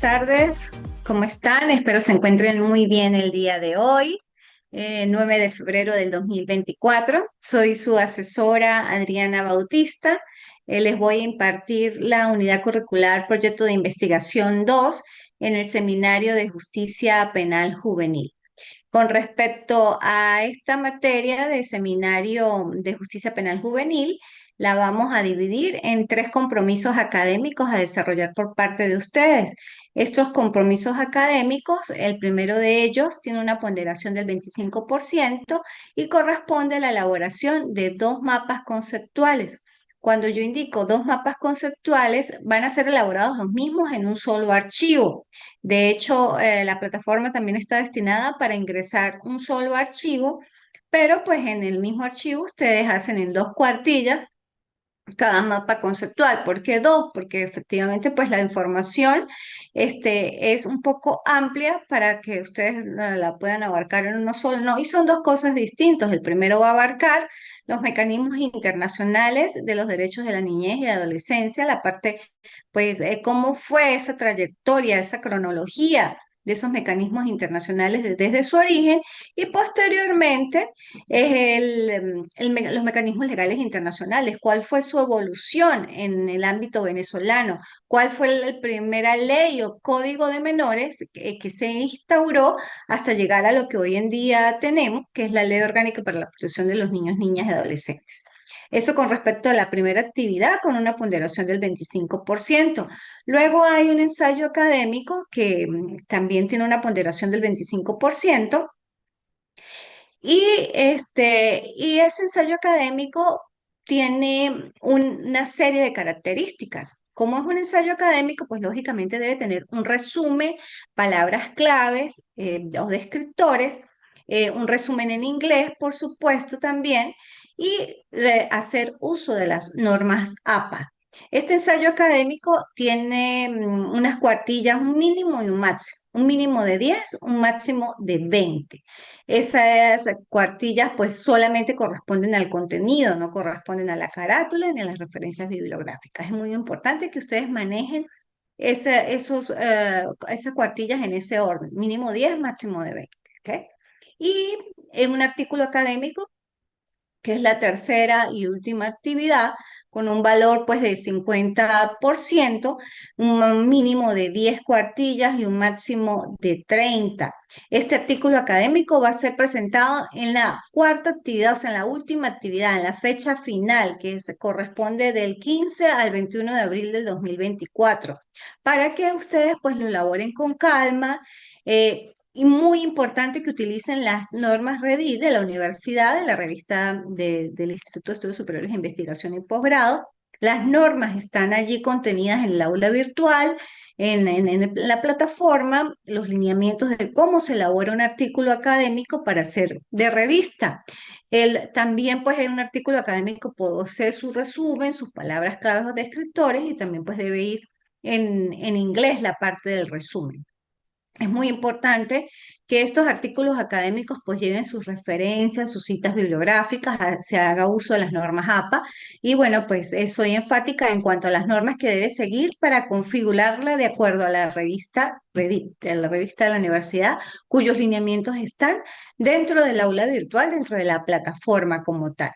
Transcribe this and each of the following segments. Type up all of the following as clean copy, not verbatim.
tardes, ¿cómo están? Espero se encuentren muy bien el día de hoy, 9 de febrero del 2024. Soy su asesora Adriana Bautista. Les voy a impartir la unidad curricular Proyecto de Investigación 2 en el Seminario de Justicia Penal Juvenil. Con respecto a esta materia de Seminario de Justicia Penal Juvenil, la vamos a dividir en tres compromisos académicos a desarrollar por parte de ustedes. Estos compromisos académicos, el primero de ellos tiene una ponderación del 25% y corresponde a la elaboración de dos mapas conceptuales. Cuando yo indico dos mapas conceptuales, van a ser elaborados los mismos en un solo archivo. De hecho, la plataforma también está destinada para ingresar un solo archivo, pero pues en el mismo archivo ustedes hacen en dos cuartillas cada mapa conceptual. ¿Por qué dos? Porque efectivamente pues la información es un poco amplia para que ustedes la puedan abarcar en uno solo, ¿no? Y son dos cosas distintas. El primero va a abarcar los mecanismos internacionales de los derechos de la niñez y adolescencia, la parte pues cómo fue esa trayectoria, esa cronología de esos mecanismos internacionales desde su origen y posteriormente es los mecanismos legales internacionales, cuál fue su evolución en el ámbito venezolano, cuál fue la primera ley o código de menores que se instauró hasta llegar a lo que hoy en día tenemos, que es la Ley Orgánica para la Protección de los Niños, Niñas y Adolescentes. Eso con respecto a la primera actividad con una ponderación del 25%. Luego hay un ensayo académico que también tiene una ponderación del 25%. Y ese ensayo académico tiene una serie de características. Como es un ensayo académico, pues lógicamente debe tener un resumen, palabras claves o descriptores, un resumen en inglés, por supuesto, también, y hacer uso de las normas APA. Este ensayo académico tiene unas cuartillas, un mínimo y un máximo. Un mínimo de 10, un máximo de 20. Esas cuartillas pues solamente corresponden al contenido, no corresponden a la carátula ni a las referencias bibliográficas. Es muy importante que ustedes manejen esas cuartillas en ese orden, mínimo 10, máximo de 20. ¿Ok? Y en un artículo académico que es la tercera y última actividad, con un valor pues de 50%, un mínimo de 10 cuartillas y un máximo de 30. Este artículo académico va a ser presentado en la cuarta actividad, o sea, en la última actividad, en la fecha final, que se corresponde del 15 al 21 de abril del 2024, para que ustedes pues lo elaboren con calma. Y muy importante que utilicen las normas REDI de la universidad, de la revista del Instituto de Estudios Superiores de Investigación y Posgrado. Las normas están allí contenidas en el aula virtual, en la plataforma, los lineamientos de cómo se elabora un artículo académico para ser de revista. También, pues, en un artículo académico posee su resumen, sus palabras claves o descriptores y también, pues, debe ir en inglés la parte del resumen. Es muy importante que estos artículos académicos pues lleven sus referencias, sus citas bibliográficas, se haga uso de las normas APA y bueno, pues soy enfática en cuanto a las normas que debe seguir para configurarla de acuerdo a la revista, de la revista de la universidad, cuyos lineamientos están dentro del aula virtual, dentro de la plataforma como tal.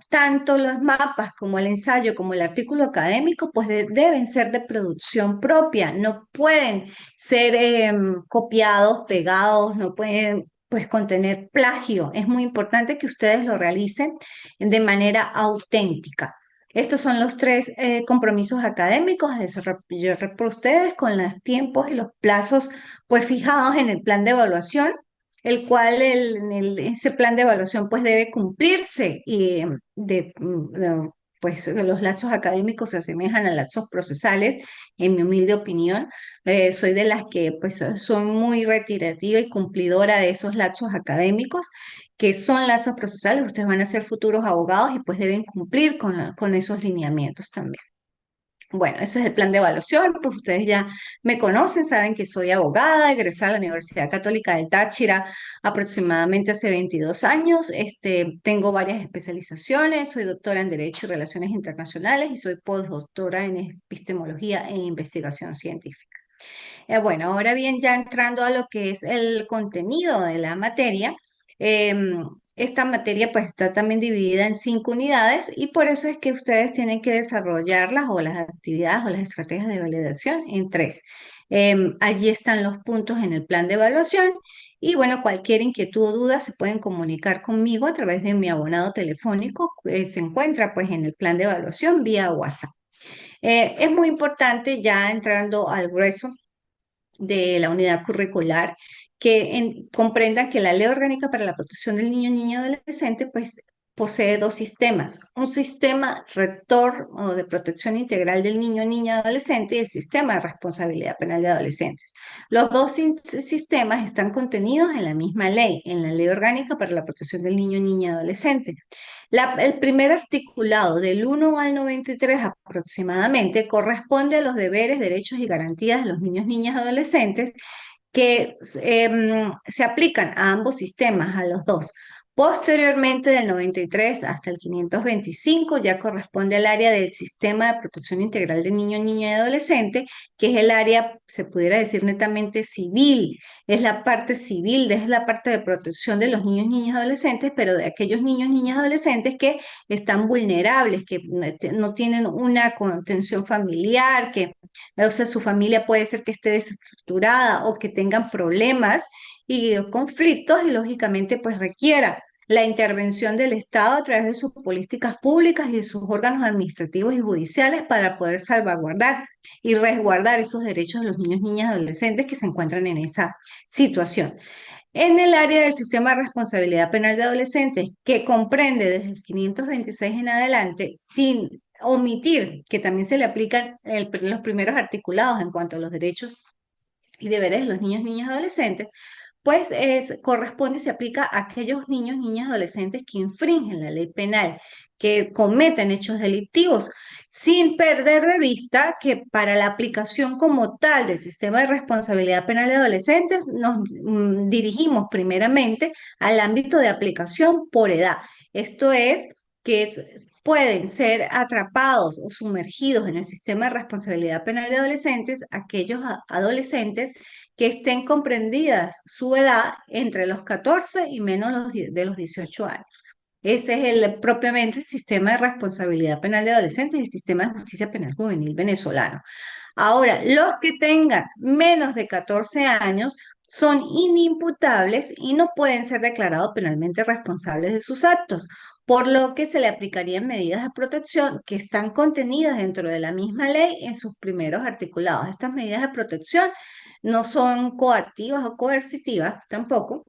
Tanto los mapas como el ensayo como el artículo académico pues deben ser de producción propia, no pueden ser copiados, pegados, no pueden pues contener plagio. Es muy importante que ustedes lo realicen de manera auténtica. Estos son los tres compromisos académicos a desarrollar por ustedes con los tiempos y los plazos pues fijados en el plan de evaluación, el cual ese plan de evaluación pues debe cumplirse y pues los lazos académicos se asemejan a lazos procesales, en mi humilde opinión. Soy de las que pues soy muy retirativa y cumplidora de esos lazos académicos, que son lazos procesales. Ustedes van a ser futuros abogados y pues deben cumplir con esos lineamientos también. Bueno, ese es el plan de evaluación, pues ustedes ya me conocen, saben que soy abogada, egresada de la Universidad Católica del Táchira aproximadamente hace 22 años. Tengo varias especializaciones, soy doctora en Derecho y Relaciones Internacionales y soy postdoctora en Epistemología e Investigación Científica. Bueno, ahora bien, ya entrando a lo que es el contenido de la materia, esta materia pues está también dividida en 5 unidades y por eso es que ustedes tienen que desarrollarlas o las actividades o las estrategias de validación en 3. Allí están los puntos en el plan de evaluación y bueno, cualquier inquietud o duda se pueden comunicar conmigo a través de mi abonado telefónico, que se encuentra pues en el plan de evaluación vía WhatsApp. Es muy importante ya entrando al grueso de la unidad curricular que comprendan que la Ley Orgánica para la Protección del Niño, Niña y Adolescente pues posee 2 sistemas, un sistema rector o de protección integral del niño, niña, adolescente y el sistema de responsabilidad penal de adolescentes. Los dos sistemas están contenidos en la misma ley, en la Ley Orgánica para la Protección del Niño, Niña y Adolescente. El primer articulado del 1 al 93 aproximadamente corresponde a los deberes, derechos y garantías de los niños, niñas y adolescentes que se aplican a ambos sistemas, a los dos. Posteriormente, del 93 hasta el 525, ya corresponde al área del Sistema de Protección Integral de Niño, Niña y Adolescente, que es el área, se pudiera decir netamente civil, es la parte civil, es la parte de protección de los niños, niñas y adolescentes, pero de aquellos niños, niñas y adolescentes que están vulnerables, que no tienen una contención familiar, que o sea, su familia puede ser que esté desestructurada o que tengan problemas y conflictos y lógicamente pues requiera la intervención del Estado a través de sus políticas públicas y de sus órganos administrativos y judiciales para poder salvaguardar y resguardar esos derechos de los niños, niñas y adolescentes que se encuentran en esa situación. En el área del sistema de responsabilidad penal de adolescentes, que comprende desde el 526 en adelante, sin omitir que también se le aplican los primeros articulados en cuanto a los derechos y deberes de los niños, niñas y adolescentes, pues corresponde y se aplica a aquellos niños, niñas, adolescentes que infringen la ley penal, que cometen hechos delictivos, sin perder de vista que para la aplicación como tal del sistema de responsabilidad penal de adolescentes nos dirigimos primeramente al ámbito de aplicación por edad. Esto es que pueden ser atrapados o sumergidos en el sistema de responsabilidad penal de adolescentes aquellos adolescentes que estén comprendidas su edad entre los 14 y menos de los 18 años. Ese es propiamente el sistema de responsabilidad penal de adolescentes y el sistema de justicia penal juvenil venezolano. Ahora, los que tengan menos de 14 años son inimputables y no pueden ser declarados penalmente responsables de sus actos, por lo que se le aplicarían medidas de protección que están contenidas dentro de la misma ley en sus primeros articulados. Estas medidas de protección no son coactivas o coercitivas tampoco.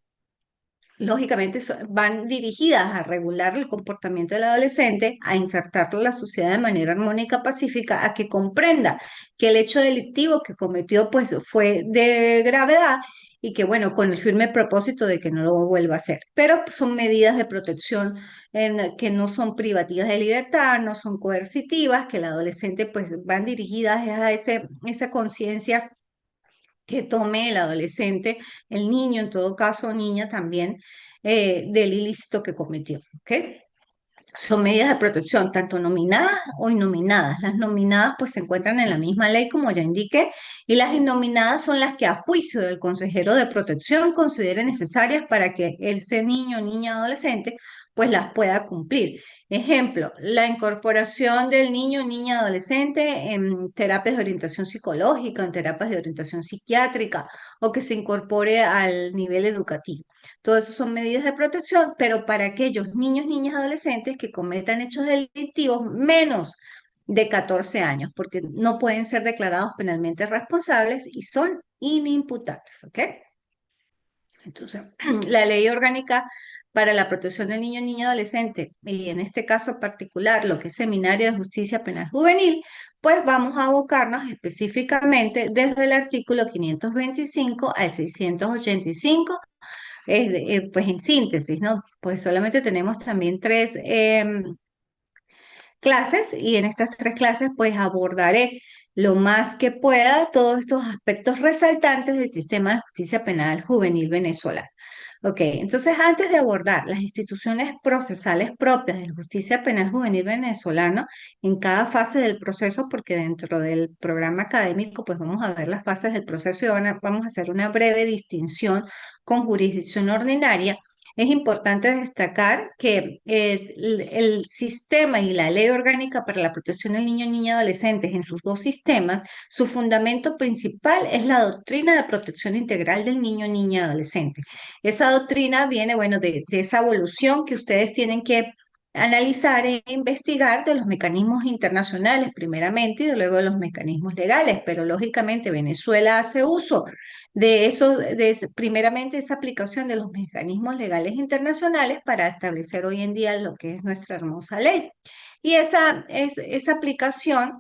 Lógicamente van dirigidas a regular el comportamiento del adolescente, a insertarlo en la sociedad de manera armónica, pacífica, a que comprenda que el hecho delictivo que cometió pues fue de gravedad y que bueno, con el firme propósito de que no lo vuelva a hacer. Pero son medidas de protección que no son privativas de libertad, no son coercitivas, que el adolescente pues van dirigidas a esa conciencia que tome el adolescente, el niño en todo caso, niña también, del ilícito que cometió. ¿Ok? Son medidas de protección, tanto nominadas o innominadas. Las nominadas pues se encuentran en la misma ley, como ya indiqué, y las innominadas son las que a juicio del consejero de protección considere necesarias para que ese niño, niña, adolescente pues las pueda cumplir. Ejemplo, la incorporación del niño, niña, adolescente en terapias de orientación psicológica, en terapias de orientación psiquiátrica o que se incorpore al nivel educativo. Todo eso son medidas de protección, pero para aquellos niños, niñas, adolescentes que cometan hechos delictivos menos de 14 años, porque no pueden ser declarados penalmente responsables y son inimputables, ¿ok? Entonces, la ley orgánica para la protección del niño, niña, adolescente, y en este caso particular, lo que es Seminario de Justicia Penal Juvenil, pues vamos a abocarnos específicamente desde el artículo 525 al 685 pues en síntesis, ¿no? Pues solamente tenemos también clases y en estas 3 clases pues abordaré lo más que pueda todos estos aspectos resaltantes del sistema de justicia penal juvenil venezolano. Ok, entonces antes de abordar las instituciones procesales propias de la justicia penal juvenil venezolano en cada fase del proceso, porque dentro del programa académico pues vamos a ver las fases del proceso y vamos a hacer una breve distinción con jurisdicción ordinaria. Es importante destacar que el sistema y la ley orgánica para la protección del niño y niña adolescentes en sus 2 sistemas, su fundamento principal es la doctrina de protección integral del niño, niña, adolescente. Esa doctrina viene, bueno, de esa evolución que ustedes tienen que analizar e investigar de los mecanismos internacionales primeramente y luego de los mecanismos legales, pero lógicamente Venezuela hace uso de eso, primeramente esa aplicación de los mecanismos legales internacionales para establecer hoy en día lo que es nuestra hermosa ley. Y esa aplicación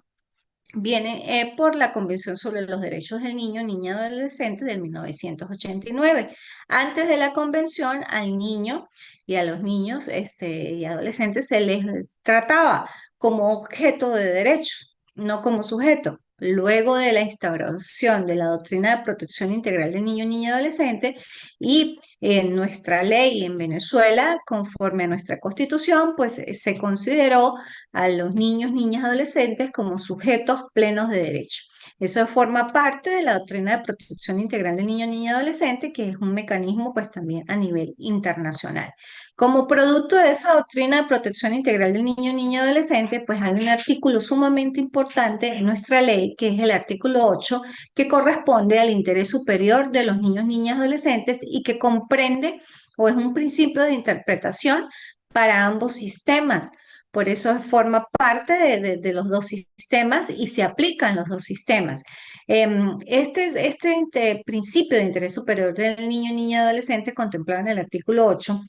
viene por la Convención sobre los Derechos del Niño, Niña y Adolescente del 1989. Antes de la convención, al niño y a los niños y adolescentes se les trataba como objeto de derecho, no como sujeto. Luego de la instauración de la doctrina de protección integral del niño, niña y adolescente y en nuestra ley en Venezuela, conforme a nuestra constitución, pues se consideró a los niños, niñas, adolescentes como sujetos plenos de derecho. Eso forma parte de la doctrina de protección integral del niño, niña y adolescente, que es un mecanismo pues también a nivel internacional. Como producto de esa doctrina de protección integral del niño, niña y adolescente, pues hay un artículo sumamente importante en nuestra ley, que es el artículo 8, que corresponde al interés superior de los niños, niñas y adolescentes y que comprende o es un principio de interpretación para ambos sistemas. Por eso forma parte de los 2 sistemas y se aplican los 2 sistemas. Este principio de interés superior del niño, niña y adolescente contemplado en el artículo 8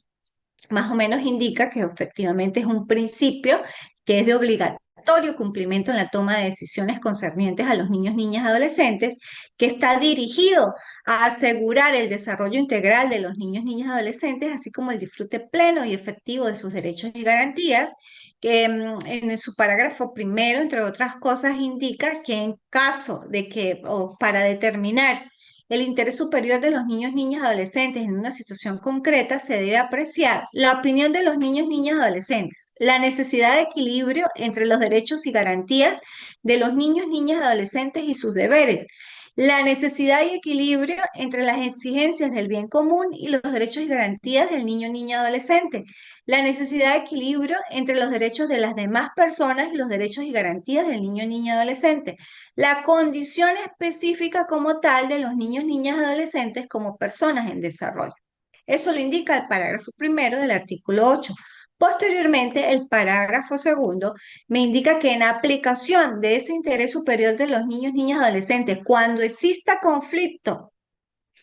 más o menos indica que efectivamente es un principio que es de obligatorio cumplimiento en la toma de decisiones concernientes a los niños, niñas y adolescentes, que está dirigido a asegurar el desarrollo integral de los niños, niñas y adolescentes, así como el disfrute pleno y efectivo de sus derechos y garantías, que en su parágrafo primero, entre otras cosas, indica que en caso de que, o para determinar el interés superior de los niños, niñas y adolescentes en una situación concreta se debe apreciar la opinión de los niños, niñas y adolescentes, la necesidad de equilibrio entre los derechos y garantías de los niños, niñas y adolescentes y sus deberes, la necesidad y equilibrio entre las exigencias del bien común y los derechos y garantías del niño, niña y adolescente, la necesidad de equilibrio entre los derechos de las demás personas y los derechos y garantías del niño, niña y adolescente, la condición específica como tal de los niños, niñas y adolescentes como personas en desarrollo. Eso lo indica el parágrafo primero del artículo 8. Posteriormente, el parágrafo segundo me indica que en aplicación de ese interés superior de los niños, niñas y adolescentes, cuando exista conflicto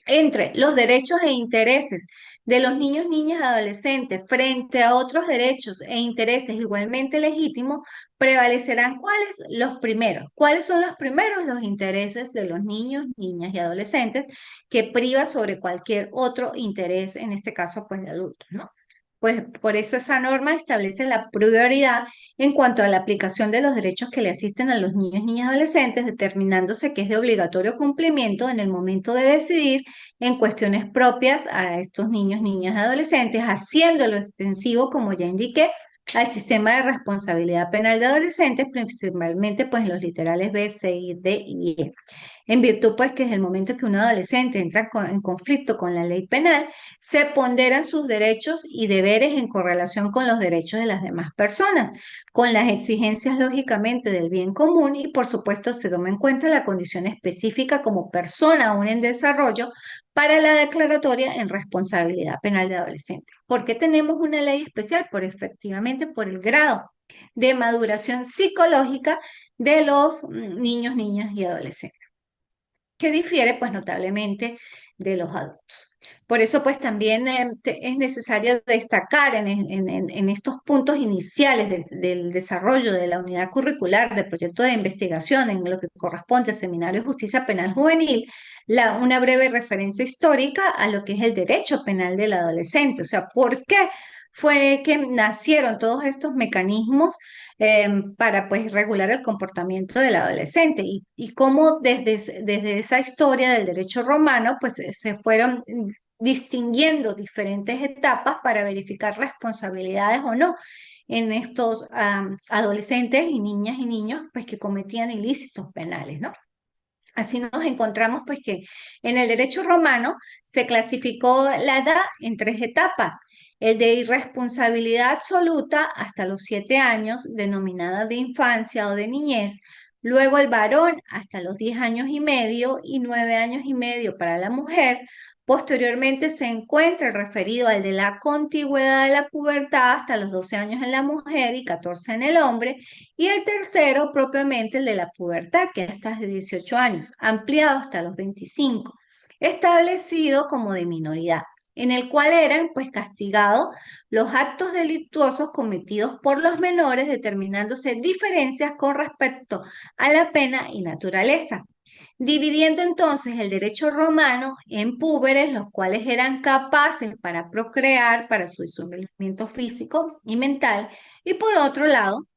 entre los derechos e intereses de los niños, niñas y adolescentes frente a otros derechos e intereses igualmente legítimos, prevalecerán ¿cuáles? Los primeros. ¿Cuáles son los primeros? Los intereses de los niños, niñas y adolescentes que priva sobre cualquier otro interés, en este caso, pues de adultos, ¿no? Pues por eso esa norma establece la prioridad en cuanto a la aplicación de los derechos que le asisten a los niños, niñas y adolescentes, determinándose que es de obligatorio cumplimiento en el momento de decidir en cuestiones propias a estos niños, niñas y adolescentes, haciéndolo extensivo, como ya indiqué, al sistema de responsabilidad penal de adolescentes, principalmente pues en los literales B, C, D y E. En virtud, pues, que desde el momento que un adolescente entra en conflicto con la ley penal, se ponderan sus derechos y deberes en correlación con los derechos de las demás personas, con las exigencias, lógicamente, del bien común y, por supuesto, se toma en cuenta la condición específica como persona aún en desarrollo para la declaratoria en responsabilidad penal de adolescente. ¿Por qué tenemos una ley especial? Efectivamente, por el grado de maduración psicológica de los niños, niñas y adolescentes que difiere pues notablemente de los adultos. Por eso pues también es necesario destacar en estos puntos iniciales del desarrollo de la unidad curricular del proyecto de investigación en lo que corresponde al Seminario de Justicia Penal Juvenil, una breve referencia histórica a lo que es el derecho penal del adolescente. O sea, ¿por qué fue que nacieron todos estos mecanismos para pues regular el comportamiento del adolescente y cómo desde esa historia del derecho romano pues se fueron distinguiendo diferentes etapas para verificar responsabilidades o no en estos adolescentes y niños pues que cometían ilícitos penales, ¿no? Así nos encontramos pues que en el derecho romano se clasificó la edad en tres etapas. El de irresponsabilidad absoluta hasta los 7 años, denominada de infancia o de niñez. Luego el varón hasta los 10 años y medio y 9 años y medio para la mujer. Posteriormente se encuentra el referido al de la contigüedad de la pubertad hasta los 12 años en la mujer y 14 en el hombre. Y el tercero, propiamente el de la pubertad, que hasta de 18 años, ampliado hasta los 25, establecido como de minoridad, en el cual eran pues castigados los actos delictuosos cometidos por los menores, determinándose diferencias con respecto a la pena y naturaleza. Dividiendo entonces el derecho romano en púberes, los cuales eran capaces para procrear, para su desenvolvimiento físico y mental, y por otro lado,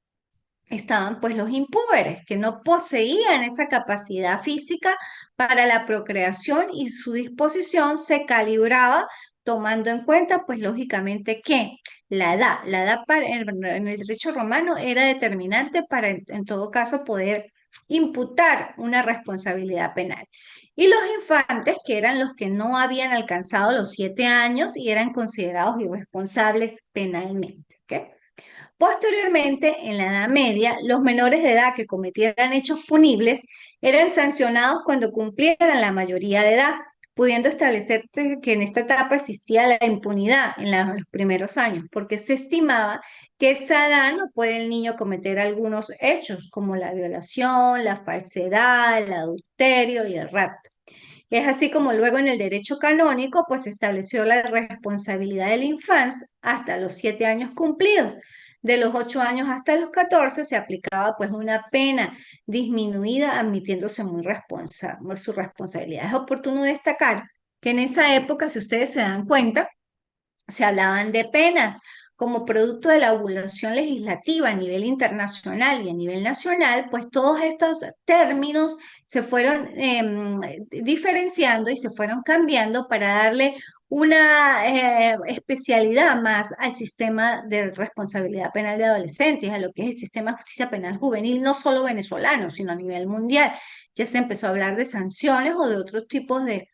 estaban pues los impúberes, que no poseían esa capacidad física para la procreación y su disposición se calibraba tomando en cuenta pues lógicamente que la edad en el derecho romano era determinante para en todo caso poder imputar una responsabilidad penal. Y los infantes, que eran los que no habían alcanzado los 7 años y eran considerados irresponsables penalmente. ¿Ok? Posteriormente, en la Edad Media, los menores de edad que cometieran hechos punibles eran sancionados cuando cumplieran la mayoría de edad, pudiendo establecerse que en esta etapa existía la impunidad en los primeros años, porque se estimaba que a esa edad no puede el niño cometer algunos hechos como la violación, la falsedad, el adulterio y el rapto. Es así como luego en el derecho canónico, pues se estableció la responsabilidad de la infancia hasta los 7 años cumplidos. De los 8 años hasta los 14 se aplicaba pues una pena disminuida, admitiéndose su responsabilidad. Es oportuno destacar que en esa época, si ustedes se dan cuenta, se hablaban de penas como producto de la evolución legislativa a nivel internacional y a nivel nacional, pues todos estos términos se fueron diferenciando y se fueron cambiando para darle una especialidad más al sistema de responsabilidad penal de adolescentes, a lo que es el sistema de justicia penal juvenil, no solo venezolano, sino a nivel mundial. Ya se empezó a hablar de sanciones o de otros tipos de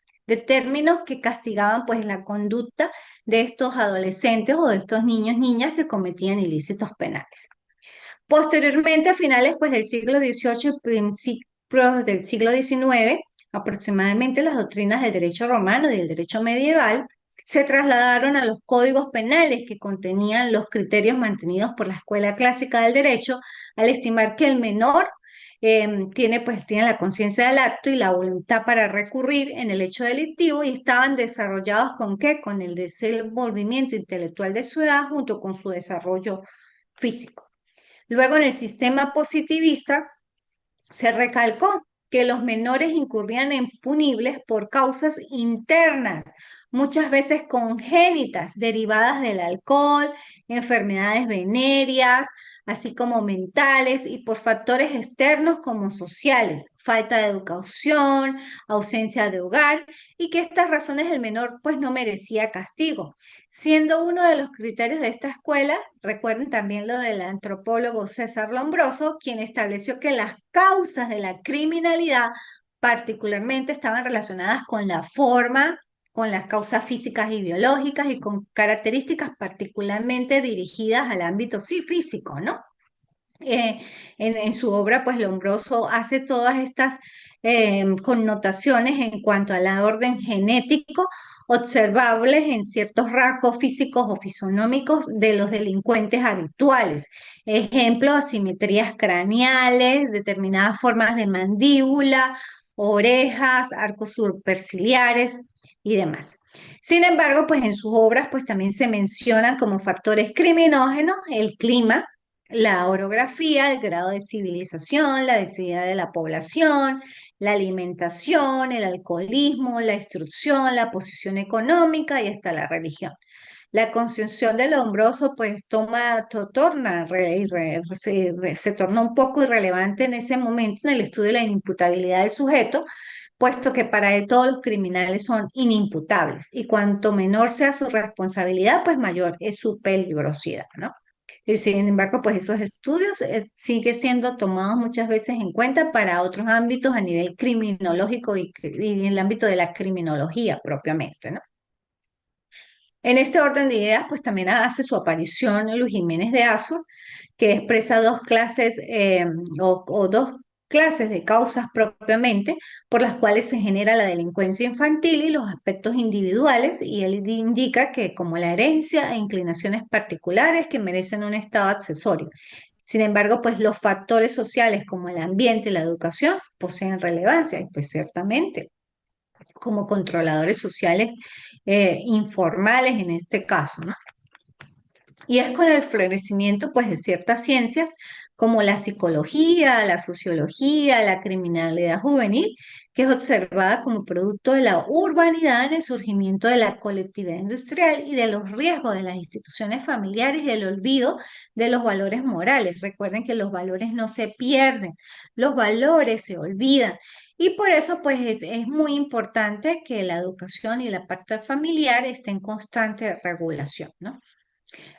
términos que castigaban pues la conducta de estos adolescentes o de estos niños, niñas que cometían ilícitos penales. Posteriormente, a finales pues, del siglo XVIII y principios del siglo XIX, aproximadamente las doctrinas del derecho romano y del derecho medieval se trasladaron a los códigos penales que contenían los criterios mantenidos por la Escuela Clásica del Derecho, al estimar que el menor tiene la conciencia del acto y la voluntad para recurrir en el hecho delictivo y estaban desarrollados ¿con qué? Con el desenvolvimiento intelectual de su edad junto con su desarrollo físico. Luego, en el sistema positivista, se recalcó que los menores incurrían en punibles por causas internas, muchas veces congénitas, derivadas del alcohol, enfermedades venéreas, así como mentales, y por factores externos como sociales, falta de educación, ausencia de hogar, y que estas razones el menor pues no merecía castigo. Siendo uno de los criterios de esta escuela, recuerden también lo del antropólogo César Lombroso, quien estableció que las causas de la criminalidad particularmente estaban relacionadas con la forma, con las causas físicas y biológicas y con características particularmente dirigidas al ámbito sí físico, ¿no? En su obra, pues Lombroso hace todas estas connotaciones en cuanto al orden genético observables en ciertos rasgos físicos o fisonómicos de los delincuentes habituales. Ejemplo, asimetrías craneales, determinadas formas de mandíbula, orejas, arcos superciliares y demás. Sin embargo, pues en sus obras pues también se mencionan como factores criminógenos el clima, la orografía, el grado de civilización, la densidad de la población, la alimentación, el alcoholismo, la instrucción, la posición económica y hasta la religión. la concepción del hombroso pues torna, se torna un poco irrelevante en ese momento en el estudio de la inimputabilidad del sujeto, puesto que para él todos los criminales son inimputables y cuanto menor sea su responsabilidad, pues mayor es su peligrosidad, ¿no? Y sin embargo, pues esos estudios siguen siendo tomados muchas veces en cuenta para otros ámbitos a nivel criminológico y en el ámbito de la criminología propiamente, ¿no? En este orden de ideas, pues también hace su aparición Luis Jiménez de Azur, que expresa dos clases o dos clases de causas propiamente por las cuales se genera la delincuencia infantil y los aspectos individuales, y él indica que como la herencia e inclinaciones particulares que merecen un estado accesorio. Sin embargo, pues los factores sociales como el ambiente y la educación poseen relevancia, y pues ciertamente como controladores sociales informales en este caso, ¿no? Y es con el florecimiento, pues, de ciertas ciencias como la psicología, la sociología, la criminalidad juvenil, que es observada como producto de la urbanidad en el surgimiento de la colectividad industrial y de los riesgos de las instituciones familiares y el olvido de los valores morales. Recuerden que los valores no se pierden, los valores se olvidan. Y por eso, pues, es muy importante que la educación y la parte familiar estén en constante regulación, ¿no?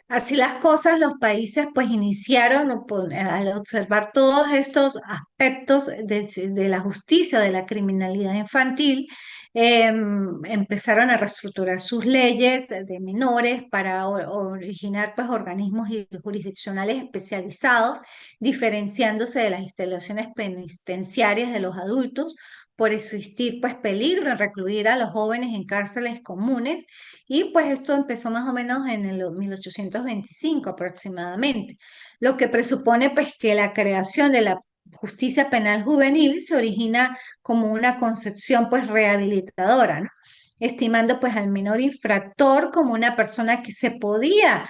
Así las cosas, los países pues iniciaron al observar todos estos aspectos de la justicia, de la criminalidad infantil, empezaron a reestructurar sus leyes de menores para originar pues organismos jurisdiccionales especializados, diferenciándose de las instalaciones penitenciarias de los adultos por existir pues peligro en recluir a los jóvenes en cárceles comunes y pues esto empezó más o menos en el 1825 aproximadamente, lo que presupone pues que la creación de la justicia penal juvenil se origina como una concepción pues rehabilitadora, ¿no? Estimando pues al menor infractor como una persona que se podía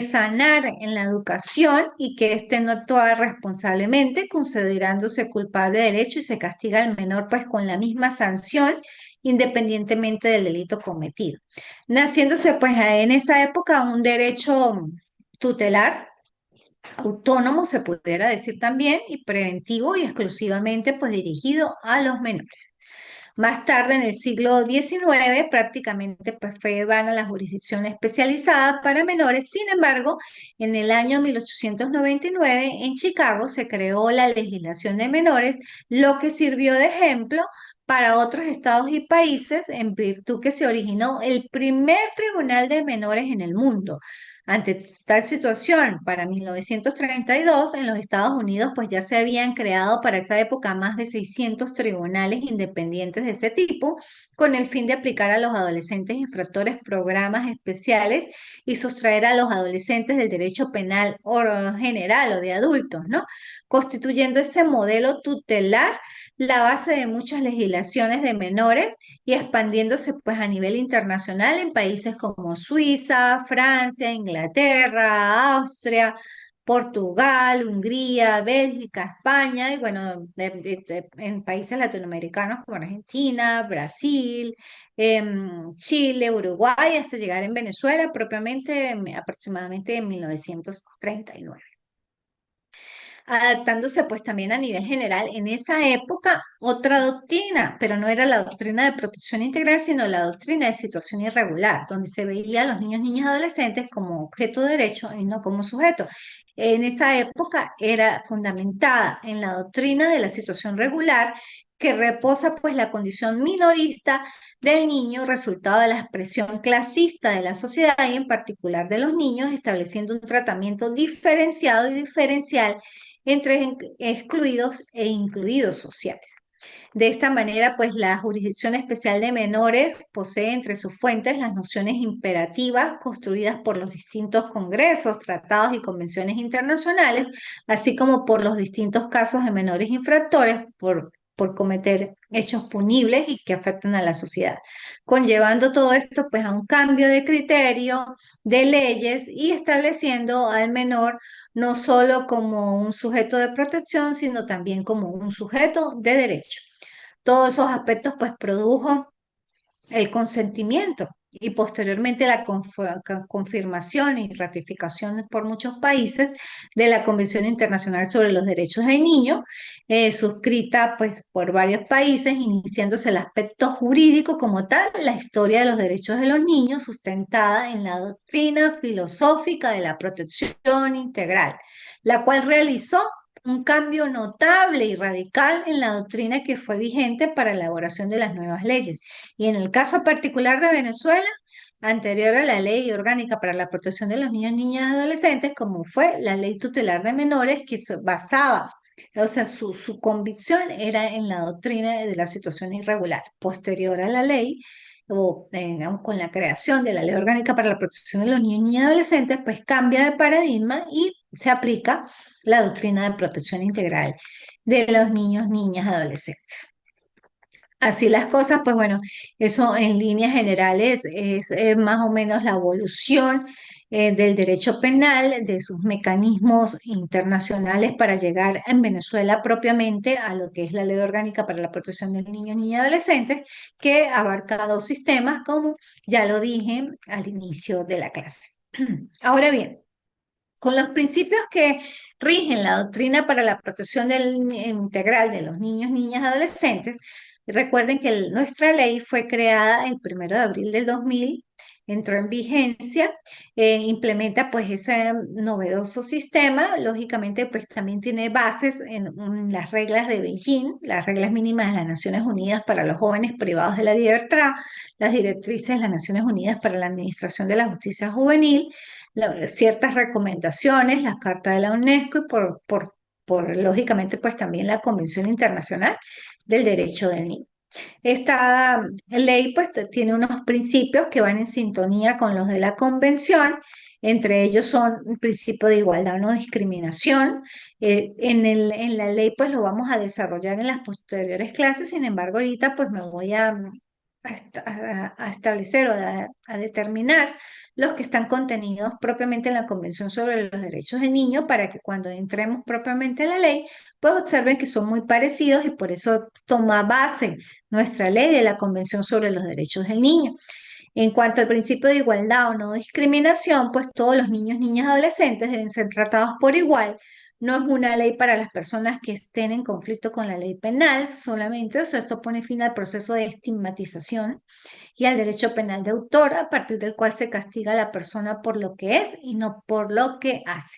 sanar en la educación y que éste no actuaba responsablemente, considerándose culpable del hecho y se castiga al menor pues con la misma sanción independientemente del delito cometido. Naciéndose pues en esa época un derecho tutelar, autónomo se pudiera decir también, y preventivo y exclusivamente pues dirigido a los menores. Más tarde, en el siglo XIX, prácticamente pues, fue vana la jurisdicción especializada para menores. Sin embargo, en el año 1899, en Chicago, se creó la legislación de menores, lo que sirvió de ejemplo para otros estados y países, en virtud que se originó el primer tribunal de menores en el mundo. Ante tal situación, para 1932, en los Estados Unidos, pues ya se habían creado para esa época más de 600 tribunales independientes de ese tipo, con el fin de aplicar a los adolescentes infractores programas especiales y sustraer a los adolescentes del derecho penal o general o de adultos, ¿no? Constituyendo ese modelo tutelar la base de muchas legislaciones de menores y expandiéndose pues a nivel internacional en países como Suiza, Francia, Inglaterra, Austria, Portugal, Hungría, Bélgica, España y bueno, en países latinoamericanos como Argentina, Brasil, Chile, Uruguay, hasta llegar en Venezuela propiamente aproximadamente en 1939 adaptándose pues también a nivel general en esa época otra doctrina, pero no era la doctrina de protección integral, sino la doctrina de situación irregular, donde se veía a los niños, niñas y adolescentes como objeto de derecho y no como sujeto. En esa época era fundamentada en la doctrina de la situación regular que reposa pues la condición minorista del niño, resultado de la expresión clasista de la sociedad y en particular de los niños, estableciendo un tratamiento diferenciado y diferencial entre excluidos e incluidos sociales. De esta manera, pues la Jurisdicción Especial de Menores posee entre sus fuentes las nociones imperativas construidas por los distintos congresos, tratados y convenciones internacionales, así como por los distintos casos de menores infractores por cometer hechos punibles y que afectan a la sociedad, conllevando todo esto pues a un cambio de criterio, de leyes y estableciendo al menor no solo como un sujeto de protección, sino también como un sujeto de derecho. Todos esos aspectos pues produjo el consentimiento y posteriormente la confirmación y ratificación por muchos países de la Convención Internacional sobre los Derechos del Niño, suscrita pues por varios países, iniciándose el aspecto jurídico como tal, la historia de los derechos de los niños, sustentada en la doctrina filosófica de la protección integral, la cual realizó un cambio notable y radical en la doctrina que fue vigente para la elaboración de las nuevas leyes. Y en el caso particular de Venezuela, anterior a la Ley Orgánica para la Protección de los Niños, Niñas y Adolescentes, como fue la Ley Tutelar de Menores, que se basaba, o sea, su convicción era en la doctrina de la situación irregular. Posterior a la ley, o digamos, con la creación de la Ley Orgánica para la Protección de los Niños, Niñas y Adolescentes, pues cambia de paradigma y se aplica la doctrina de protección integral de los niños, niñas, adolescentes. Así las cosas, pues bueno, eso en líneas generales es más o menos la evolución del derecho penal, de sus mecanismos internacionales para llegar en Venezuela propiamente a lo que es la Ley Orgánica para la Protección de Niños, Niñas y Adolescentes, que abarca dos sistemas, como ya lo dije al inicio de la clase. Ahora bien, con los principios que rigen la doctrina para la protección integral de los niños, niñas y adolescentes, recuerden que nuestra ley fue creada el 1 de abril del 2000, entró en vigencia, implementa pues ese novedoso sistema, lógicamente pues también tiene bases en las reglas de Beijing, las reglas mínimas de las Naciones Unidas para los jóvenes privados de la libertad, las directrices de las Naciones Unidas para la Administración de la Justicia Juvenil, ciertas recomendaciones, las cartas de la UNESCO y lógicamente, pues también la Convención Internacional del Derecho del Niño. Esta ley, pues, tiene unos principios que van en sintonía con los de la Convención. Entre ellos son el principio de igualdad o no discriminación. En la ley, pues, lo vamos a desarrollar en las posteriores clases. Sin embargo, ahorita, pues, me voy a establecer o a determinar los que están contenidos propiamente en la Convención sobre los Derechos del Niño para que cuando entremos propiamente a la ley, pues observen que son muy parecidos y por eso toma base nuestra ley de la Convención sobre los Derechos del Niño. En cuanto al principio de igualdad o no discriminación, pues todos los niños, niñas y adolescentes deben ser tratados por igual. No es una ley para las personas que estén en conflicto con la ley penal solamente, o sea, esto pone fin al proceso de estigmatización y al derecho penal de autor, a partir del cual se castiga a la persona por lo que es y no por lo que hace.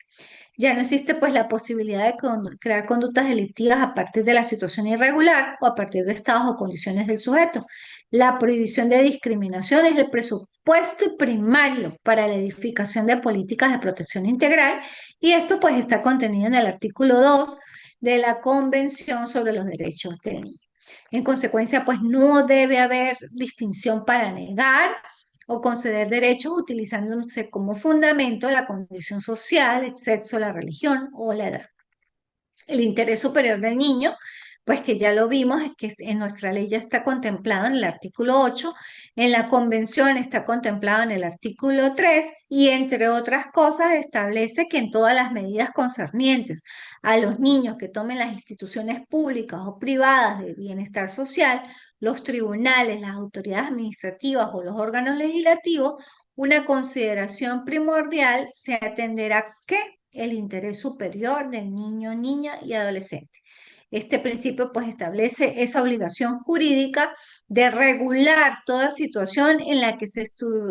Ya no existe pues la posibilidad de crear conductas delictivas a partir de la situación irregular o a partir de estados o condiciones del sujeto. La prohibición de discriminación es el presupuesto primario para la edificación de políticas de protección integral y esto pues está contenido en el artículo 2 de la Convención sobre los Derechos del Niño. En consecuencia, pues no debe haber distinción para negar o conceder derechos utilizándose como fundamento la condición social, el sexo, la religión o la edad. El interés superior del niño, pues que ya lo vimos, es que en nuestra ley ya está contemplado en el artículo 8, en la convención está contemplado en el artículo 3 y entre otras cosas establece que en todas las medidas concernientes a los niños que tomen las instituciones públicas o privadas de bienestar social, los tribunales, las autoridades administrativas o los órganos legislativos, una consideración primordial se atenderá que el interés superior del niño, niña y adolescente. Este principio pues establece esa obligación jurídica de regular toda situación en la que se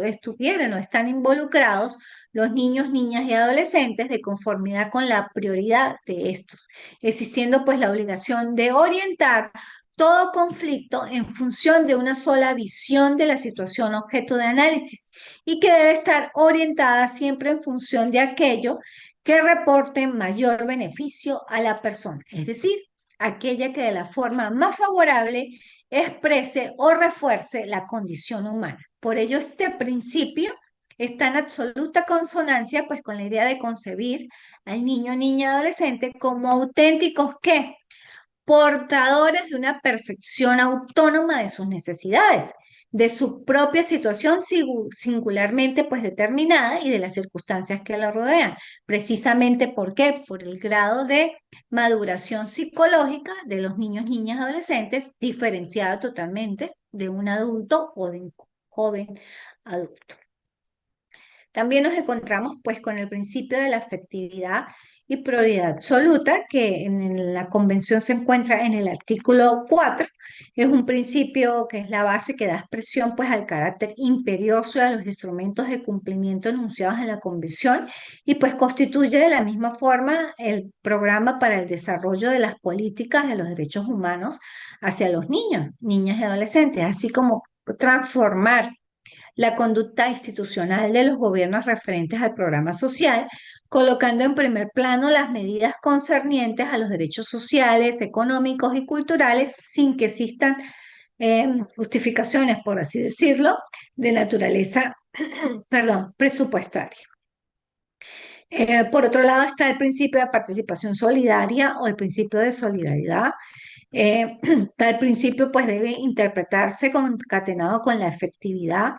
estuvieran o están involucrados los niños, niñas y adolescentes de conformidad con la prioridad de estos, existiendo pues la obligación de orientar todo conflicto en función de una sola visión de la situación objeto de análisis y que debe estar orientada siempre en función de aquello que reporte mayor beneficio a la persona, es decir, aquella que de la forma más favorable exprese o refuerce la condición humana. Por ello, este principio está en absoluta consonancia pues con la idea de concebir al niño, niña, adolescente como auténticos portadores de una percepción autónoma de sus necesidades, de su propia situación singularmente pues determinada y de las circunstancias que la rodean. Precisamente ¿por qué? Por el grado de maduración psicológica de los niños, niñas, adolescentes, diferenciada totalmente de un adulto o de un joven adulto. También nos encontramos pues con el principio de la afectividad y prioridad absoluta, que en la convención se encuentra en el artículo 4. Es un principio que es la base que da expresión pues al carácter imperioso de los instrumentos de cumplimiento enunciados en la convención y pues constituye de la misma forma el programa para el desarrollo de las políticas de los derechos humanos hacia los niños, niñas y adolescentes, así como transformar la conducta institucional de los gobiernos referentes al programa social, colocando en primer plano las medidas concernientes a los derechos sociales, económicos y culturales, sin que existan justificaciones, por así decirlo, de naturaleza, perdón, presupuestaria. Por otro lado está el principio de participación solidaria o el principio de solidaridad. Tal principio pues debe interpretarse concatenado con la efectividad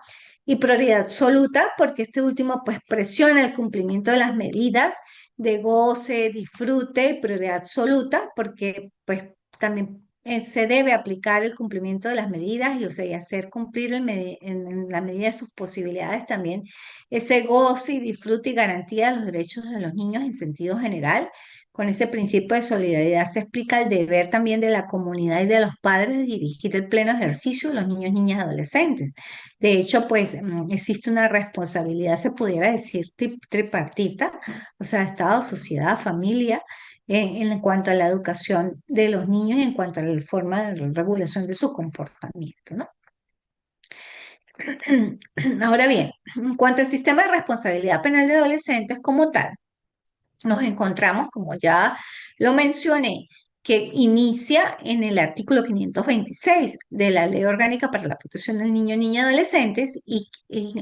y prioridad absoluta, porque este último pues presiona el cumplimiento de las medidas de goce, disfrute y prioridad absoluta, porque pues también se debe aplicar el cumplimiento de las medidas y, o sea, y hacer cumplir en la medida de sus posibilidades también ese goce y disfrute y garantía de los derechos de los niños en sentido general. Con ese principio de solidaridad se explica el deber también de la comunidad y de los padres de dirigir el pleno ejercicio de los niños, niñas y adolescentes. De hecho, pues existe una responsabilidad, se pudiera decir, tripartita, o sea, Estado, sociedad, familia, en cuanto a la educación de los niños y en cuanto a la forma de regulación de su comportamiento, ¿no? Ahora bien, en cuanto al sistema de responsabilidad penal de adolescentes como tal, nos encontramos, como ya lo mencioné, que inicia en el artículo 526 de la Ley Orgánica para la Protección del Niño, Niña y Adolescentes e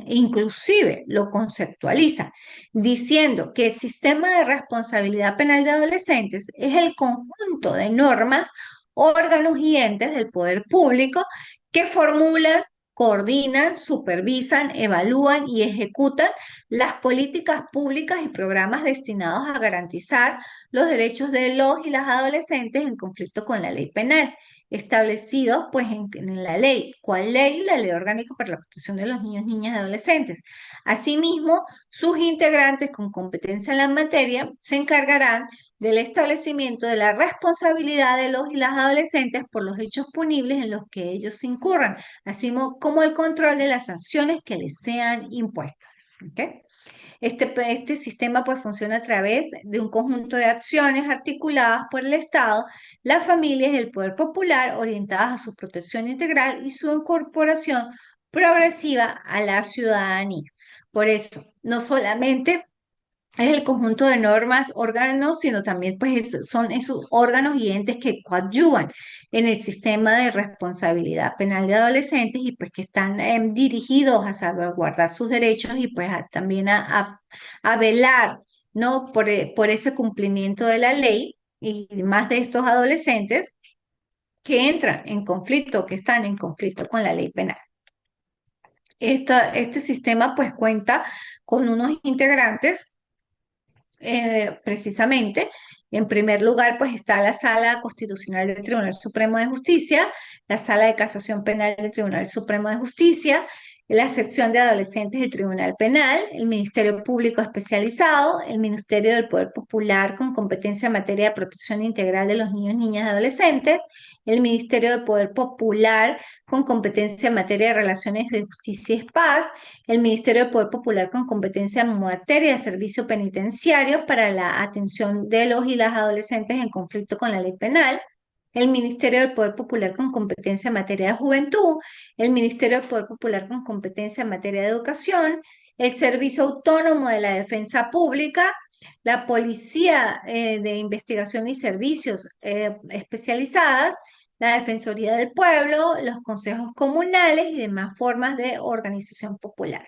inclusive lo conceptualiza diciendo que el sistema de responsabilidad penal de adolescentes es el conjunto de normas, órganos y entes del poder público que formulan, coordinan, supervisan, evalúan y ejecutan las políticas públicas y programas destinados a garantizar los derechos de los y las adolescentes en conflicto con la ley penal, establecidos pues en la ley. ¿Cuál ley? La Ley Orgánica para la Protección de los Niños, Niñas y Adolescentes. Asimismo, sus integrantes con competencia en la materia se encargarán del establecimiento de la responsabilidad de los y las adolescentes por los hechos punibles en los que ellos incurran, así como el control de las sanciones que les sean impuestas. ¿Okay? Este sistema pues funciona a través de un conjunto de acciones articuladas por el Estado, las familias y el poder popular orientadas a su protección integral y su incorporación progresiva a la ciudadanía. Por eso, no solamente es el conjunto de normas, órganos, sino también pues son esos órganos y entes que coadyuvan en el sistema de responsabilidad penal de adolescentes y pues que están dirigidos a salvaguardar sus derechos y pues también a velar, ¿no? Por ese cumplimiento de la ley y más de estos adolescentes que entran en conflicto, que están en conflicto con la ley penal. Este sistema pues cuenta con unos integrantes precisamente. En primer lugar, pues está la Sala Constitucional del Tribunal Supremo de Justicia, la Sala de Casación Penal del Tribunal Supremo de Justicia, la sección de adolescentes del Tribunal Penal, el Ministerio Público Especializado, el Ministerio del Poder Popular con competencia en materia de protección integral de los niños, niñas y adolescentes, el Ministerio del Poder Popular con competencia en materia de relaciones de justicia y paz, el Ministerio del Poder Popular con competencia en materia de servicio penitenciario para la atención de los y las adolescentes en conflicto con la ley penal, el Ministerio del Poder Popular con competencia en materia de juventud, el Ministerio del Poder Popular con competencia en materia de educación, el Servicio Autónomo de la Defensa Pública, la Policía de Investigación y Servicios Especializadas, la Defensoría del Pueblo, los consejos comunales y demás formas de organización popular.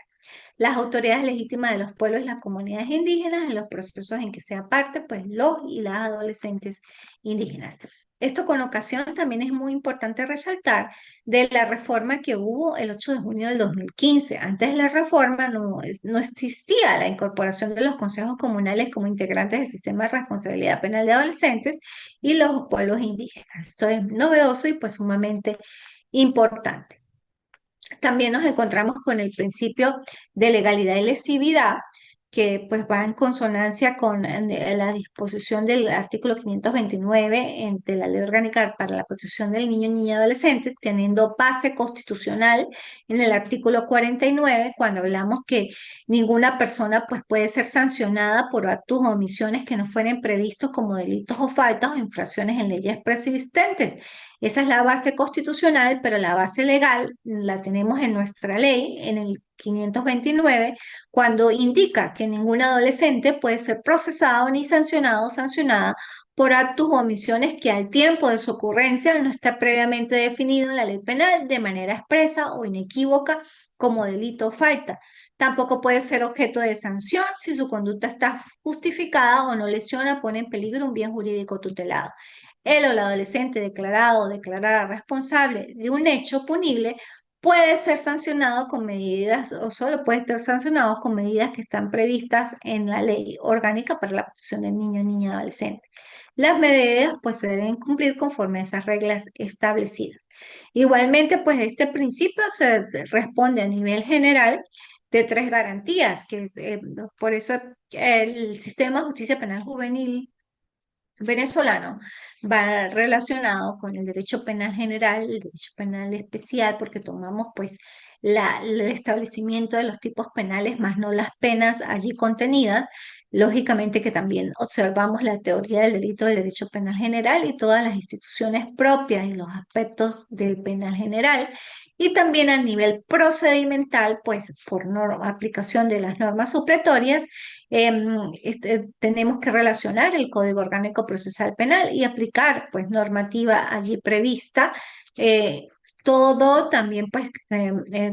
Las autoridades legítimas de los pueblos y las comunidades indígenas en los procesos en que sea parte, pues los y las adolescentes indígenas. Esto con ocasión también es muy importante resaltar de la reforma que hubo el 8 de junio del 2015. Antes de la reforma no existía la incorporación de los consejos comunales como integrantes del sistema de responsabilidad penal de adolescentes y los pueblos indígenas. Esto es novedoso y pues sumamente importante. También nos encontramos con el principio de legalidad y lesividad, que pues va en consonancia con la disposición del artículo 529 de la Ley Orgánica para la Protección del Niño, Niña y Adolescentes, teniendo base constitucional en el artículo 49, cuando hablamos que ninguna persona pues puede ser sancionada por actos o omisiones que no fueren previstos como delitos o faltas o infracciones en leyes preexistentes. Esa es la base constitucional, pero la base legal la tenemos en nuestra ley, en el 529, cuando indica que ningún adolescente puede ser procesado ni sancionado o sancionada por actos o omisiones que al tiempo de su ocurrencia no está previamente definido en la ley penal de manera expresa o inequívoca como delito o falta. Tampoco puede ser objeto de sanción si su conducta está justificada o no lesiona, pone en peligro un bien jurídico tutelado. Él o el adolescente declarado o declarada responsable de un hecho punible puede ser sancionado con medidas, o solo puede ser sancionado con medidas que están previstas en la Ley Orgánica para la Protección del Niño, Niña y Adolescente. Las medidas pues se deben cumplir conforme a esas reglas establecidas. Igualmente, pues este principio se responde a nivel general de tres garantías, que es, por eso el sistema de justicia penal juvenil venezolano va relacionado con el derecho penal general, el derecho penal especial, porque tomamos pues el establecimiento de los tipos penales, más no las penas allí contenidas. Lógicamente que también observamos la teoría del delito del derecho penal general y todas las instituciones propias y los aspectos del penal general. Y también a nivel procedimental, pues por aplicación de las normas supletorias, tenemos que relacionar el Código Orgánico Procesal Penal y aplicar pues normativa allí prevista, todo también pues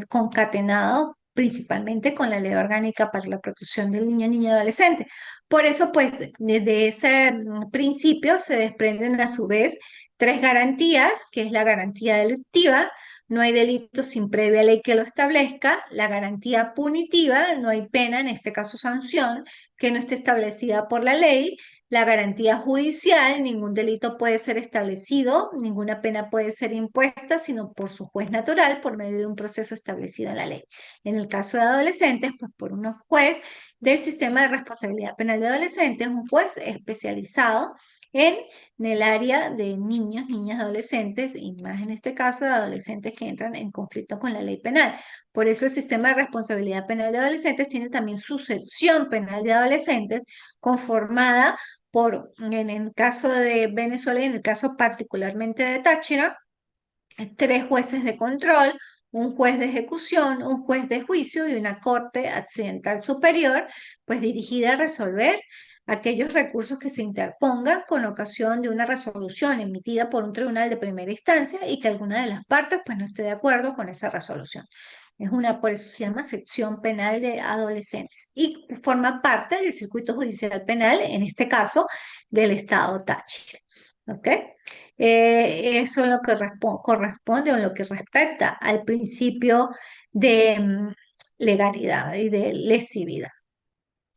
concatenado principalmente con la Ley Orgánica para la Protección del Niño, Niña y Adolescente. Por eso pues desde ese principio se desprenden a su vez tres garantías, que es la garantía delictiva. No hay delito sin previa ley que lo establezca. La garantía punitiva, no hay pena, en este caso sanción, que no esté establecida por la ley. La garantía judicial, ningún delito puede ser establecido, ninguna pena puede ser impuesta, sino por su juez natural, por medio de un proceso establecido en la ley. En el caso de adolescentes, pues por un juez del sistema de responsabilidad penal de adolescentes, un juez especializado en el área de niños, niñas, adolescentes, y más en este caso de adolescentes que entran en conflicto con la ley penal. Por eso el sistema de responsabilidad penal de adolescentes tiene también su sección penal de adolescentes conformada por, en el caso de Venezuela y en el caso particularmente de Táchira, tres jueces de control, un juez de ejecución, un juez de juicio y una corte accidental superior, pues dirigida a resolver aquellos recursos que se interpongan con ocasión de una resolución emitida por un tribunal de primera instancia y que alguna de las partes pues no esté de acuerdo con esa resolución. Por eso se llama sección penal de adolescentes y forma parte del circuito judicial penal, en este caso, del Estado Táchira. ¿Ok? Eso es lo que corresponde o lo que respecta al principio de legalidad y de lesividad.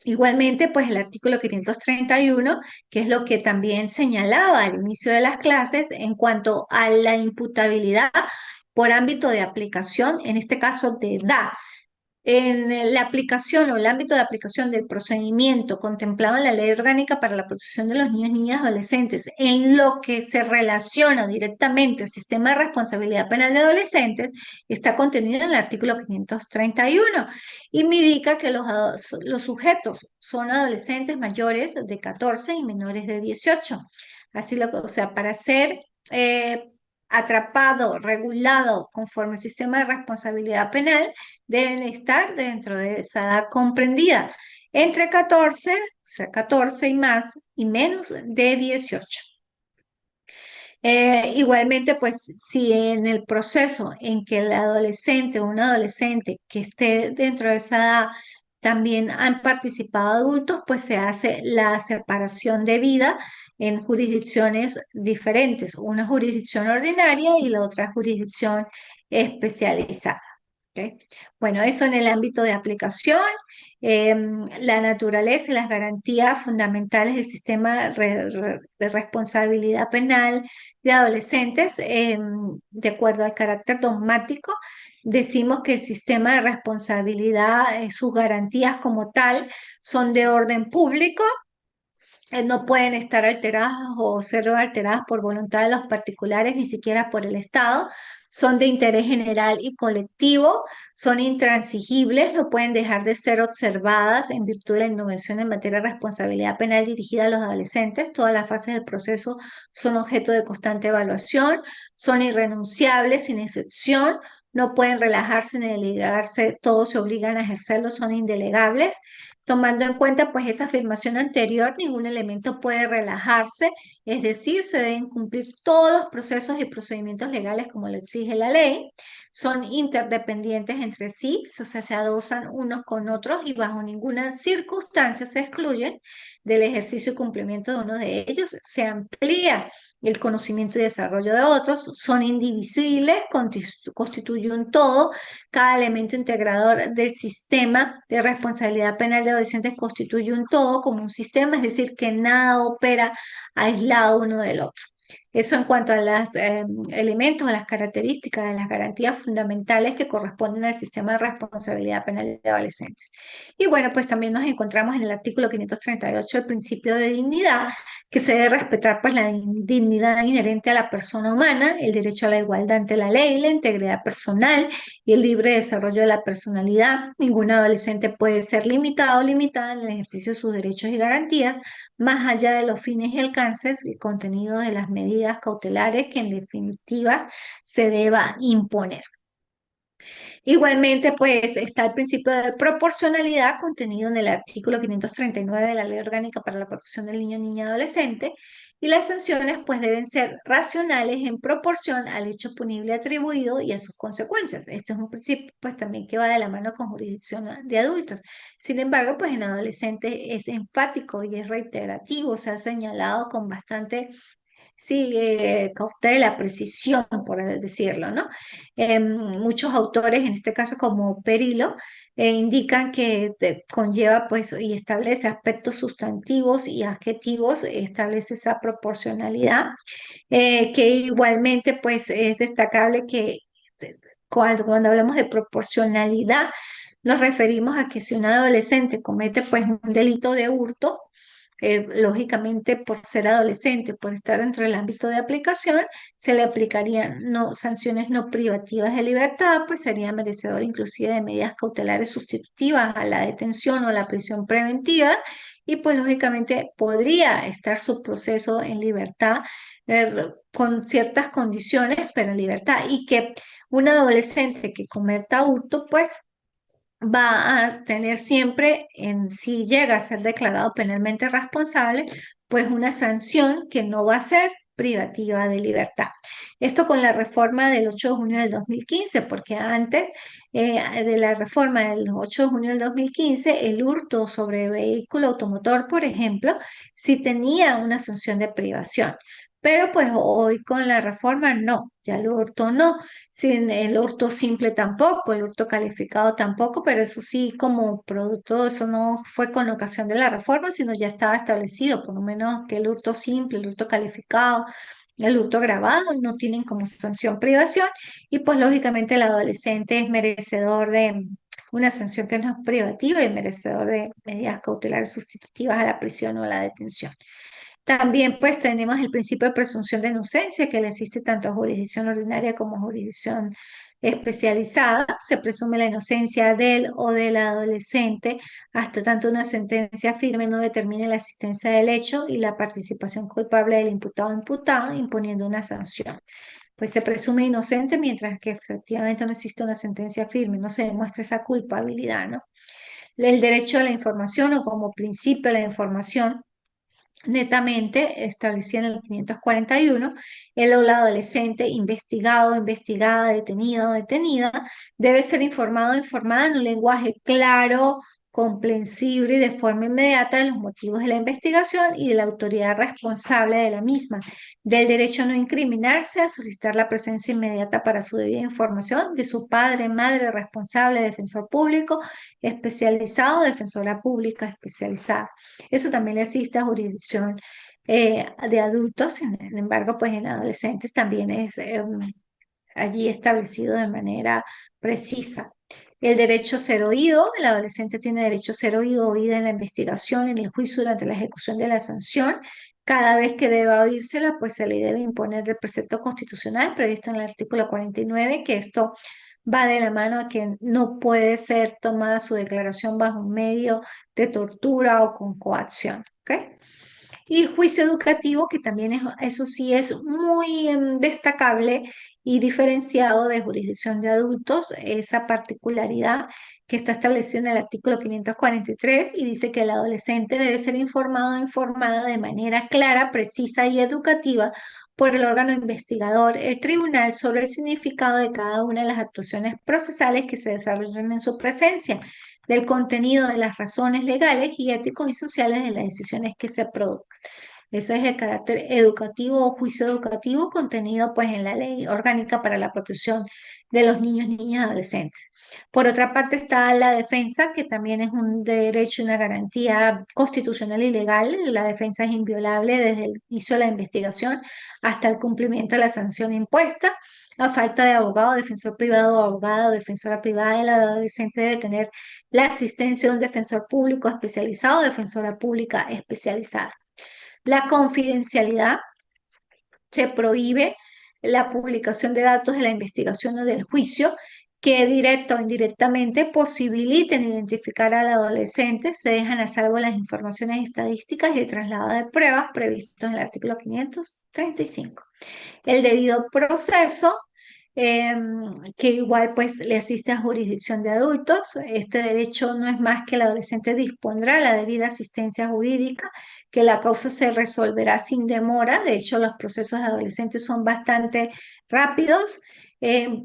Igualmente, pues el artículo 531, que es lo que también señalaba al inicio de las clases en cuanto a la imputabilidad por ámbito de aplicación, en este caso de edad, en la aplicación o el ámbito de aplicación del procedimiento contemplado en la Ley Orgánica para la Protección de los Niños, Niñas y Adolescentes, en lo que se relaciona directamente al sistema de responsabilidad penal de adolescentes, está contenido en el artículo 531 y me indica que los sujetos son adolescentes mayores de 14 y menores de 18. Así o sea, para ser atrapado, regulado conforme al sistema de responsabilidad penal, deben estar dentro de esa edad comprendida entre 14, o sea, 14 y más, y menos de 18. Igualmente, pues si en el proceso en que el adolescente o un adolescente que esté dentro de esa edad también han participado adultos, pues se hace la separación de vida en jurisdicciones diferentes, una jurisdicción ordinaria y la otra jurisdicción especializada. ¿Ok? Bueno, eso en el ámbito de aplicación, la naturaleza y las garantías fundamentales del sistema de responsabilidad penal de adolescentes, de acuerdo al carácter dogmático, decimos que el sistema de responsabilidad, sus garantías como tal, son de orden público, no pueden estar alteradas o ser alteradas por voluntad de los particulares, ni siquiera por el Estado. Son de interés general y colectivo, son intransigibles, no pueden dejar de ser observadas en virtud de la innovación en materia de responsabilidad penal dirigida a los adolescentes. Todas las fases del proceso son objeto de constante evaluación, son irrenunciables sin excepción, no pueden relajarse ni delegarse, todos se obligan a ejercerlo, son indelegables. Tomando en cuenta pues esa afirmación anterior, ningún elemento puede relajarse, es decir, se deben cumplir todos los procesos y procedimientos legales como lo exige la ley, son interdependientes entre sí, o sea, se adosan unos con otros y bajo ninguna circunstancia se excluyen del ejercicio y cumplimiento de uno de ellos, se amplía el conocimiento y desarrollo de otros, son indivisibles, constituyen un todo, cada elemento integrador del sistema de responsabilidad penal de adolescentes constituye un todo como un sistema, es decir, que nada opera aislado uno del otro. Eso en cuanto a los elementos, a las características, a las garantías fundamentales que corresponden al sistema de responsabilidad penal de adolescentes. Y bueno, pues también nos encontramos en el artículo 538 el principio de dignidad, que se debe respetar pues la dignidad inherente a la persona humana, el derecho a la igualdad ante la ley, la integridad personal y el libre desarrollo de la personalidad. Ningún adolescente puede ser limitado o limitada en el ejercicio de sus derechos y garantías, más allá de los fines y alcances y contenido de las medidas cautelares que en definitiva se deba imponer. Igualmente, pues está el principio de proporcionalidad contenido en el artículo 539 de la Ley Orgánica para la Protección del Niño, Niña y Adolescente, y las sanciones pues deben ser racionales en proporción al hecho punible atribuido y a sus consecuencias. Este es un principio pues también que va de la mano con jurisdicción de adultos. Sin embargo, pues en adolescentes es enfático y es reiterativo, se ha señalado con bastante sí, cautela, precisión, por decirlo, ¿no? Muchos autores, en este caso como Perillo, indican que conlleva pues y establece aspectos sustantivos y adjetivos, establece esa proporcionalidad, que igualmente pues es destacable que cuando hablamos de proporcionalidad, nos referimos a que si un adolescente comete pues un delito de hurto, lógicamente por ser adolescente, por estar dentro del ámbito de aplicación, se le aplicarían no, sanciones no privativas de libertad, pues sería merecedor inclusive de medidas cautelares sustitutivas a la detención o la prisión preventiva y pues lógicamente podría estar su proceso en libertad con ciertas condiciones, pero en libertad y que un adolescente que cometa hurto, pues va a tener siempre, si llega a ser declarado penalmente responsable, pues una sanción que no va a ser privativa de libertad. Esto con la reforma del 8 de junio del 2015, porque antes de la reforma del 8 de junio del 2015, el hurto sobre vehículo automotor, por ejemplo, sí tenía una sanción de privación. Pero pues hoy con la reforma no, ya el hurto no, sin el hurto simple tampoco, el hurto calificado tampoco, pero eso sí, como producto, eso no fue con ocasión de la reforma, sino ya estaba establecido, por lo menos que el hurto simple, el hurto calificado, el hurto agravado no tienen como sanción privación y pues lógicamente el adolescente es merecedor de una sanción que no es privativa y merecedor de medidas cautelares sustitutivas a la prisión o a la detención. También pues tenemos el principio de presunción de inocencia que le existe tanto a jurisdicción ordinaria como a jurisdicción especializada. Se presume la inocencia del o del adolescente hasta tanto una sentencia firme no determine la existencia del hecho y la participación culpable del imputado o imputada imponiendo una sanción. Pues se presume inocente mientras que efectivamente no existe una sentencia firme, no se demuestra esa culpabilidad, ¿no? El derecho a la información o como principio a la información netamente establecida en el 541, el adolescente investigado, investigada, detenido, detenida, debe ser informado o informada en un lenguaje claro, comprensible y de forma inmediata de los motivos de la investigación y de la autoridad responsable de la misma, del derecho a no incriminarse, a solicitar la presencia inmediata para su debida información de su padre, madre responsable, defensor público especializado, defensora pública especializada. Eso también le existe a jurisdicción de adultos, sin embargo, pues en adolescentes también es allí establecido de manera precisa. El derecho a ser oído, el adolescente tiene derecho a ser oído o oída en la investigación, en el juicio, durante la ejecución de la sanción. Cada vez que deba oírsela, pues se le debe imponer el precepto constitucional previsto en el artículo 49, que esto va de la mano a que no puede ser tomada su declaración bajo un medio de tortura o con coacción. ¿Ok? Y juicio educativo, que también es, eso sí es muy destacable y diferenciado de jurisdicción de adultos, esa particularidad que está establecida en el artículo 543 y dice que el adolescente debe ser informado o informada de manera clara, precisa y educativa por el órgano investigador, el tribunal, sobre el significado de cada una de las actuaciones procesales que se desarrollan en su presencia, del contenido de las razones legales y éticos y sociales de las decisiones que se produzcan. Ese es el carácter educativo o juicio educativo contenido pues en la Ley Orgánica para la Protección de los Niños, Niñas y Adolescentes. Por otra parte está la defensa, que también es un derecho y una garantía constitucional y legal. La defensa es inviolable desde el inicio de la investigación hasta el cumplimiento de la sanción impuesta. A falta de abogado, defensor privado o abogada o defensora privada, el adolescente debe tener la asistencia de un defensor público especializado o defensora pública especializada. La confidencialidad, se prohíbe la publicación de datos de la investigación o del juicio que directo o indirectamente posibiliten identificar al adolescente. Se dejan a salvo las informaciones estadísticas y el traslado de pruebas previstos en el artículo 535. El debido proceso, eh, que igual pues le asiste a jurisdicción de adultos. Este derecho no es más que el adolescente dispondrá la debida asistencia jurídica, que la causa se resolverá sin demora. De hecho, los procesos de adolescentes son bastante rápidos,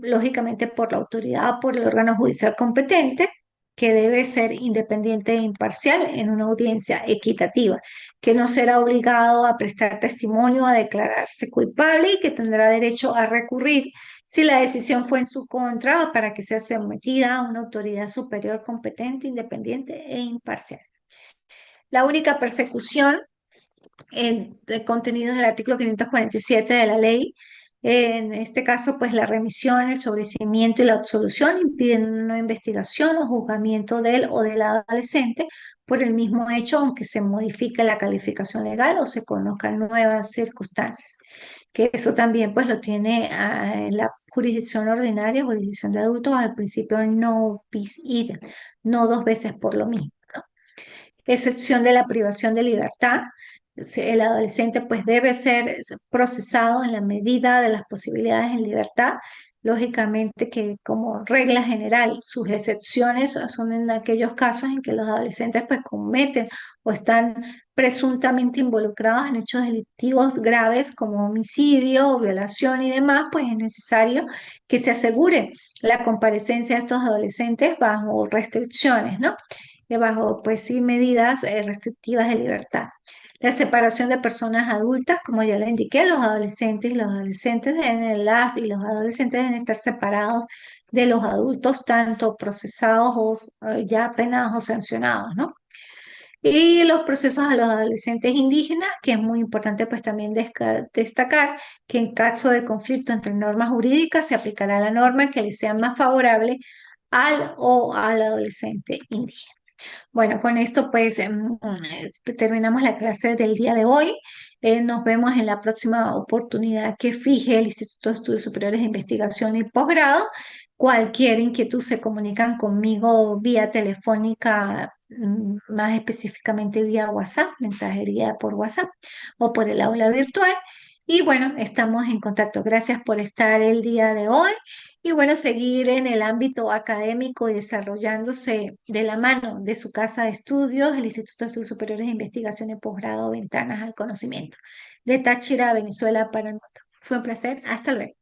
lógicamente por la autoridad o por el órgano judicial competente, que debe ser independiente e imparcial en una audiencia equitativa, que no será obligado a prestar testimonio, a declararse culpable y que tendrá derecho a recurrir si la decisión fue en su contra o para que sea sometida a una autoridad superior competente, independiente e imparcial. La única persecución de contenidos del artículo 547 de la ley, en este caso, pues la remisión, el sobreseimiento y la absolución impiden una investigación o juzgamiento de él o del adolescente por el mismo hecho, aunque se modifique la calificación legal o se conozcan nuevas circunstancias. Que eso también pues lo tiene en la jurisdicción ordinaria, jurisdicción de adultos, al principio no bis idem, no dos veces por lo mismo. Excepción de la privación de libertad. El adolescente pues debe ser procesado en la medida de las posibilidades en libertad. Lógicamente que como regla general sus excepciones son en aquellos casos en que los adolescentes pues cometen o están presuntamente involucrados en hechos delictivos graves como homicidio, violación y demás, pues es necesario que se asegure la comparecencia de estos adolescentes bajo restricciones, ¿no? Bajo, pues sí, medidas restrictivas de libertad. La separación de personas adultas, como ya le indiqué, los adolescentes deben, las y los adolescentes deben estar separados de los adultos, tanto procesados o ya penados o sancionados, ¿no? Y los procesos a los adolescentes indígenas, que es muy importante pues también destacar que en caso de conflicto entre normas jurídicas se aplicará la norma que le sea más favorable al o al adolescente indígena. Bueno, con esto pues terminamos la clase del día de hoy. Nos vemos en la próxima oportunidad que fije el Instituto de Estudios Superiores de Investigación y Posgrado. Cualquier inquietud se comunican conmigo vía telefónica, más específicamente vía WhatsApp, mensajería por WhatsApp o por el aula virtual. Y bueno, estamos en contacto. Gracias por estar el día de hoy y bueno, seguir en el ámbito académico y desarrollándose de la mano de su casa de estudios, el Instituto de Estudios Superiores de Investigación y Posgrado Ventanas al Conocimiento de Táchira, Venezuela para el mundo. Fue un placer. Hasta luego.